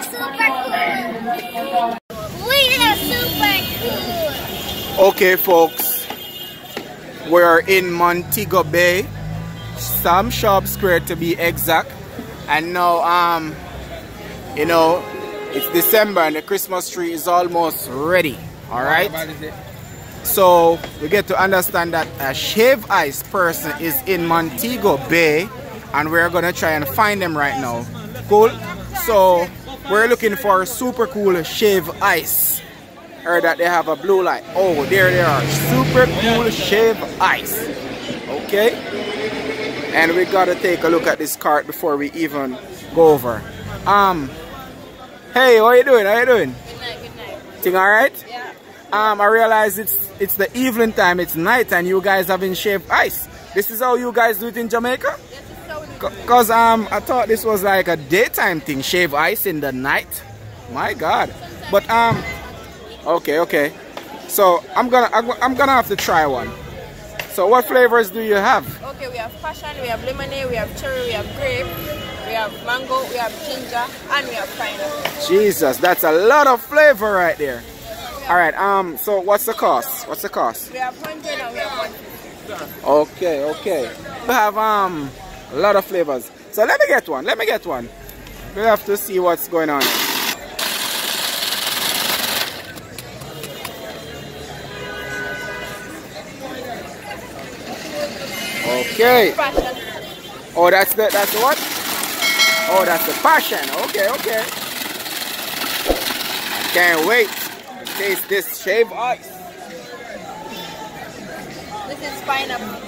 super cool. Okay, folks, we're in Montego Bay, Sam Shop Square to be exact, and now you know, it's December and the Christmas tree is almost ready. All right. So we get to understand that a shave ice person is in Montego Bay, and we're gonna try and find them right now. Cool. So we're looking for super cool shave ice. Heard that they have a blue light. Oh, there they are. Super cool shave ice. Okay. And we gotta take a look at this cart before we even go over. Hey, how you doing? How you doing? Good night. Good night. Thing all right? Yeah. I realize it's the evening time, it's night, and you guys having shaved ice. This is how you guys do it in Jamaica? Yes, this is how we do it. Cause I thought this was like a daytime thing, shave ice in the night. My God. But okay. So I'm gonna have to try one. So what flavors do you have? Okay, we have passion, we have lemonade, we have cherry, we have grape, we have mango, we have ginger, and we have pineapple. Jesus, that's a lot of flavor right there. All right. So what's the cost? What's the cost? We have 100 and we have 150. Okay. We have a lot of flavors. So let me get one. We have to see what's going on. Okay. Passion. Oh, that's the what? Oh, that's the passion. Okay. I can't wait to taste this shave ice. This is pineapple.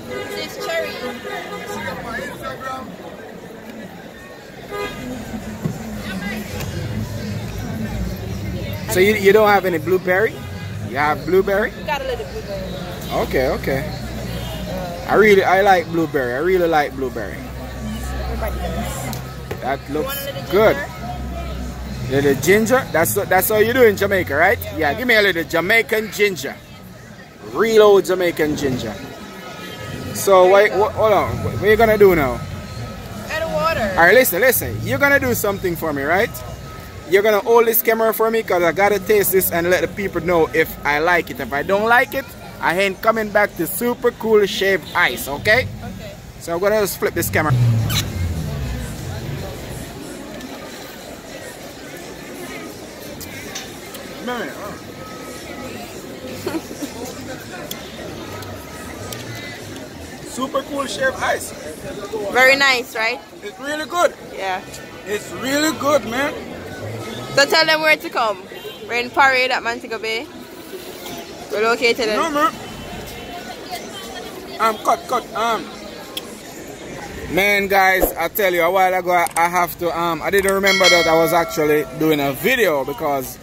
This is cherry. So you don't have any blueberry? You have blueberry? Got a little blueberry. Okay. I like blueberry. I really like blueberry. Everybody does. That looks You want a little good. ginger? Little ginger? That's how you do in Jamaica, right? Yeah, give me a little Jamaican ginger. Real old Jamaican ginger. So hold on. What are you gonna do now? Add water. Alright, listen. You're gonna do something for me, right? You're gonna hold this camera for me because I gotta taste this and let the people know if I like it. If I don't like it, I ain't coming back to super cool shave ice, okay? Okay. So I'm gonna just flip this camera. Super cool shave ice. Very nice, right? It's really good. Yeah. It's really good, man. So tell them where to come. We're in Parade at Montego Bay. We're located in... No, man. Cut. Man, guys, I tell you, a while ago, I have to, I didn't remember that I was actually doing a video because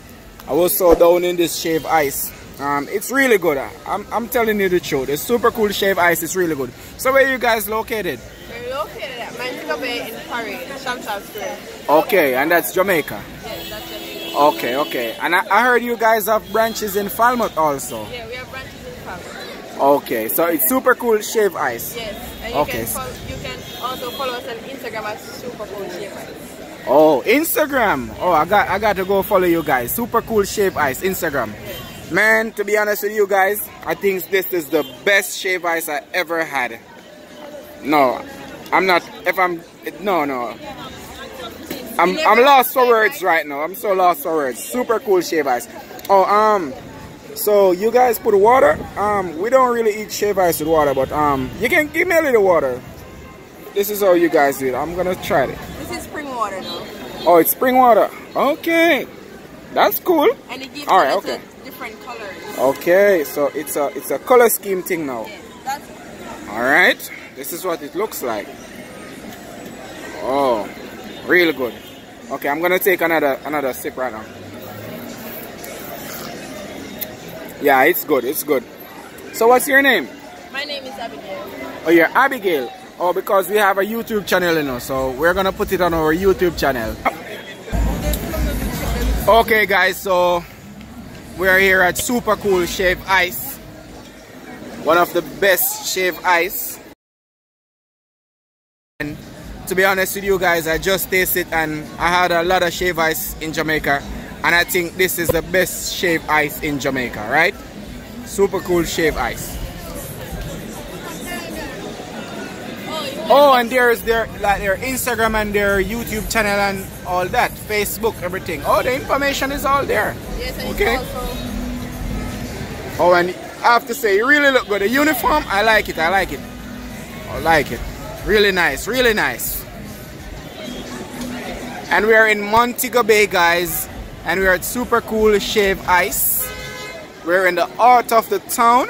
I was so down in this shave ice. It's really good. I'm telling you the truth. The super cool shave ice is really good. So where are you guys located? We're located at Montego Bay in Parade, Sam Shop Square. Okay, and that's Jamaica. Yes, that's Jamaica. Okay. And I heard you guys have branches in Falmouth also. Yeah, we have branches in Falmouth. Okay, so it's super cool shave ice. Yes, and you can also follow us on Instagram at super cool shave ice. Oh, Instagram. Oh, I got to go follow you guys. Super cool shave ice, Instagram. Yes. Man, to be honest with you guys, I think this is the best shave ice I ever had. No, I'm not. No. I'm lost for words right now. I'm so lost for words. Super cool shave ice. Oh, so you guys put water? We don't really eat shave ice with water, but you can give me a little water. This is how you guys do it. I'm gonna try it. This is spring water though. Oh, it's spring water. Okay, that's cool. And it gives different colors. Okay, so it's a color scheme thing now. Yes, that's all right. This is what it looks like. Oh, really good. Okay, I'm gonna take another sip right now. Yeah, it's good. So what's your name? My name is Abigail. Oh, you're Abigail. Oh, because we have a YouTube channel, you know, so we're gonna put it on our YouTube channel. Okay, guys, so we're here at Super Cool Shave Ice. One of the best shaved ice. And to be honest with you guys, I just tasted it and I had a lot of shaved ice in Jamaica. And I think this is the best shaved ice in Jamaica, right? Super cool shaved ice. Oh, and there's their Instagram and their YouTube channel and all that, Facebook, everything. Oh, the information is all there. Yes, and okay. It's also... Oh, and I have to say, you really look good. The uniform, I like it. I like it. I like it. Really nice. Really nice. And we are in Montego Bay, guys. And we are at Super Cool Shave Ice. We're in the heart of the town.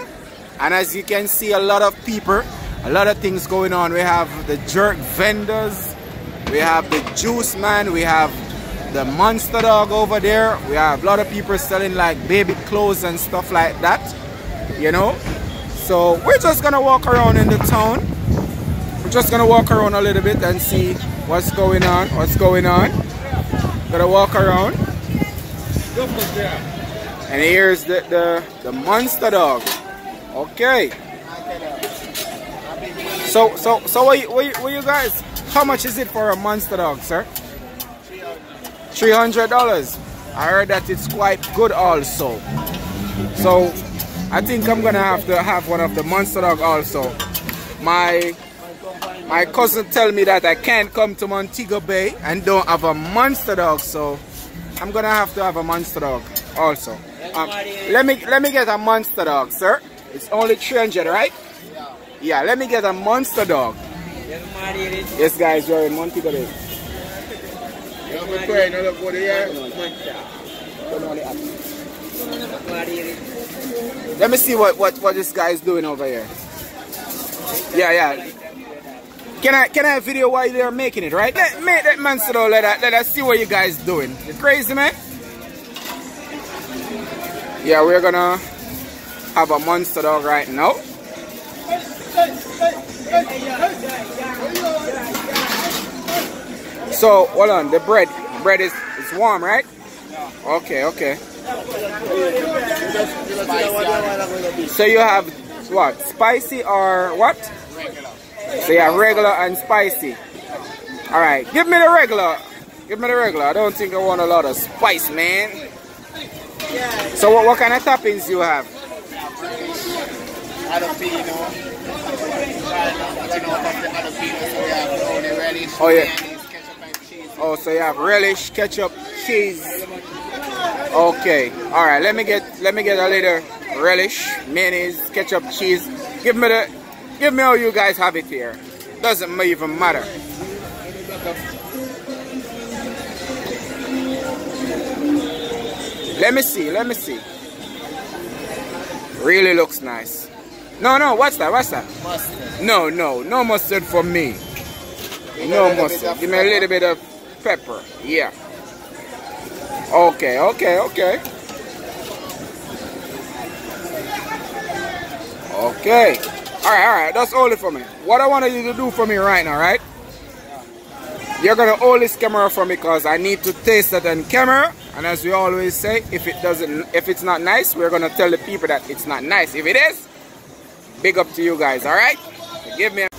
And as you can see, a lot of people. A lot of things going on. We have the jerk vendors, we have the juice man, we have the monster dog over there. We have a lot of people selling like baby clothes and stuff like that, you know. So we're just gonna walk around in the town. We're just gonna walk around a little bit and see what's going on. Gonna walk around. And here's the monster dog. Okay. So what you guys, how much is it for a monster dog, sir? $300. I heard that it's quite good also. So I think I'm gonna have to have one of the monster dog also. My cousin tell me that I can't come to Montego Bay and don't have a monster dog, so I'm gonna have to have a monster dog also. Let me get a monster dog, sir. It's only 300, right? Yeah, let me get a monster dog. Yes, guys, we're in Montego Bay. Let me see what this guy is doing over here. Yeah. Can I video while they're making it, right? Make that monster dog. Let us see what you guys doing. You crazy, man? Yeah, we're gonna have a monster dog right now. So hold on, the bread is warm, right? Okay. So you have what, spicy or what? So you have regular and spicy. All right, give me the regular. I don't think I want a lot of spice, man. So what kind of toppings you have? Oh yeah. Oh, so you have relish, ketchup, cheese. Okay. All right. Let me get a little relish, mayonnaise, ketchup, cheese. Give me how you guys have it here. Doesn't even matter. Let me see. Really looks nice. No, what's that? Mustard. No mustard for me. No mustard. Give me a little bit of pepper. Yeah. Okay. Okay. Alright. That's all it for me. What I want you to do for me right now, right? You're gonna hold this camera for me because I need to taste it on camera. And as we always say, if it's not nice, we're gonna tell the people that it's not nice. If it is, big up to you guys, alright? Give me a...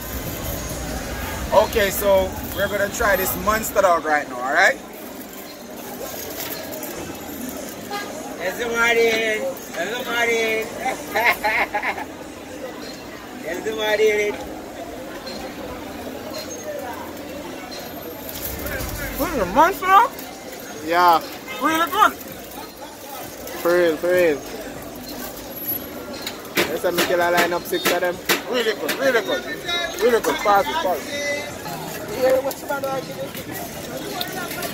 Okay, so we're gonna try this monster dog right now, alright? What is a monster dog? Yeah. Really good. For real. Let's make a line up 6 of them. Really good. Pass it.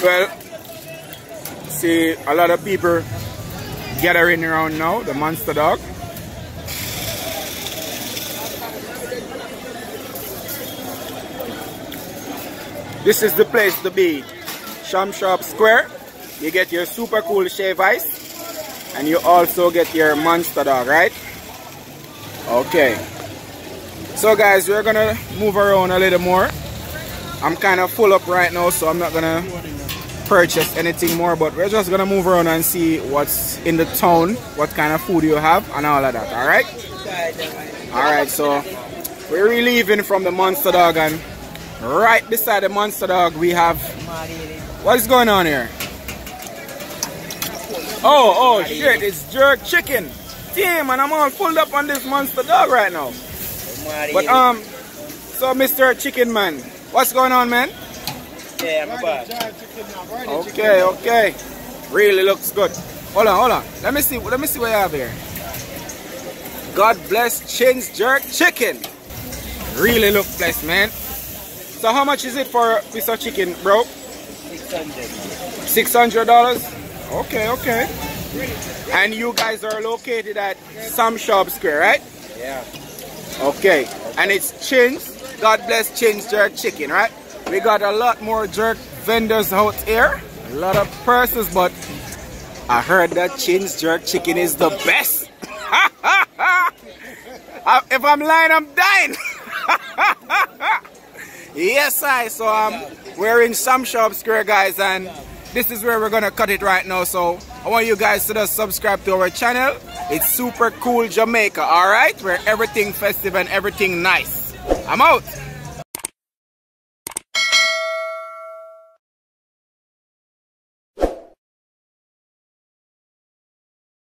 Well, see a lot of people gathering around now, the monster dog. This is the place to be. Sham Shop Square. You get your super cool shave ice and you also get your monster dog, right? Okay. So guys, we're gonna move around a little more. I'm kind of full up right now, so I'm not gonna purchase anything more, but we're just gonna move around and see what's in the town, what kind of food you have and all of that, alright? Alright, so we're relieving from the Monster Dog, and right beside the Monster Dog we have, what is going on here? Oh shit, it's jerk chicken. Damn, man, I'm all pulled up on this Monster Dog right now. But so Mr. Chicken Man, what's going on, man? Yeah, my bad. Okay. Really looks good. Hold on. Let me see what you have here. God bless Chin's jerk chicken. Really look blessed, man. So how much is it for a piece of chicken, bro? $600. Okay. And you guys are located at Sam Shop Square, right? Yeah. Okay. And it's Chin's. God bless Chin's jerk chicken, right? We got a lot more jerk vendors out here. A lot of purses, but I heard that Chin's jerk chicken is the best. If I'm lying, I'm dying. Yes, so we're in Sam Shop Square, guys, and this is where we're gonna cut it right now. So I want you guys to just subscribe to our channel. It's Super Cool Jamaica, alright? Where everything festive and everything nice. I'm out.